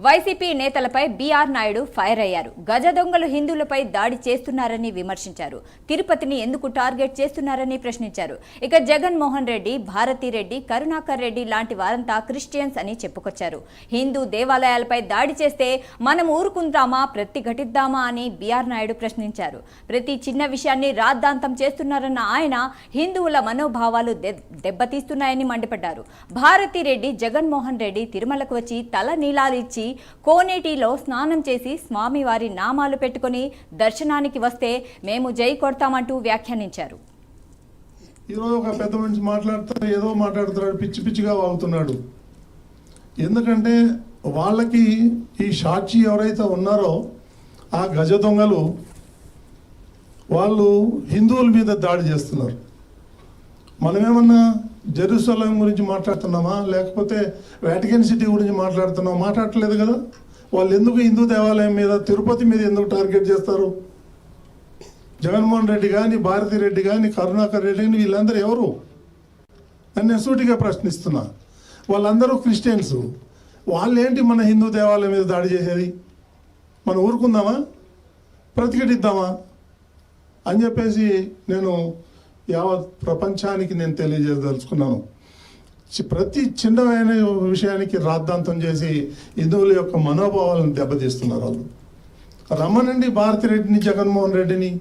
YCP నేతలపై BR Naidu fire అయ్యారు. గజ దొంగలు హిందువులపై దాడి చేస్తున్నారని విమర్శించారు. తిరుపతిని ఎందుకు టార్గెట్ చేస్తున్నారని ప్రశ్నించారు. ఇక జగన్మోహన్ రెడ్డి, భారతిరెడ్డి, కరుణాకర్ రెడ్డి లాంటి వారంతా క్రిస్టియన్స్ అని చెప్పుకొచ్చారు. హిందూ దేవాలయాలపై దాడి చేస్తే మనం ఊరుకుందామా, ప్రతిఘటిద్దామా అని బీఆర్ నాయుడు ప్రశ్నించారు. ప్రతి చిన్న విషయాన్ని రాద్ధాంతం చేస్తున్నారన్న ఆయన హిందువుల మనోభావాలు దెబ్బతీస్తున్నాయని మండిపడ్డారు. భారతిరెడ్డి, జగన్మోహన్ రెడ్డి తిరుమలకు వచ్చి తల నీలాలిచ్చి కోనేటిలో స్నానం చేసి స్వామివారి నామాలు పెట్టుకుని దర్శనానికి వస్తే మేము జై కొడతామంటూ వ్యాఖ్యానించారు. ఈరోజు ఒక పెద్ద మనిషి ఏదో మాట్లాడుతున్నాడు, పిచ్చి పిచ్చిగా వాగుతున్నాడు. ఎందుకంటే వాళ్ళకి ఈ సాక్షి ఎవరైతే ఉన్నారో ఆ గజ దొంగలు వాళ్ళు హిందువుల మీద దాడి చేస్తున్నారు. మనమేమన్నా జెరూసలేం గురించి మాట్లాడుతున్నామా, లేకపోతే వాటికన్ సిటీ గురించి మాట్లాడుతున్నామా? మాట్లాడట్లేదు కదా. వాళ్ళు ఎందుకు హిందూ దేవాలయం మీద, తిరుపతి మీద ఎందుకు టార్గెట్ చేస్తారు? జగన్మోహన్ రెడ్డి కానీ, భారతిరెడ్డి కానీ, కరుణాకర్ రెడ్డి కానీ వీళ్ళందరూ ఎవరు అని నేను సూటిగా ప్రశ్నిస్తున్నా. వాళ్ళందరూ క్రిస్టియన్స్. వాళ్ళేంటి మన హిందూ దేవాలయం మీద దాడి చేసేది? మనం ఊరుకుందామా, ప్రతిఘటిద్దామా అని చెప్పేసి నేను యావత్ ప్రపంచానికి నేను తెలియజేయదలుచుకున్నాను. ప్రతి చిన్నమైన విషయానికి రాద్ధాంతం చేసి హిందువుల యొక్క మనోభావాలను దెబ్బతీస్తున్నారు వాళ్ళు. రమ్మనండి భారతిరెడ్డిని, జగన్మోహన్ రెడ్డిని,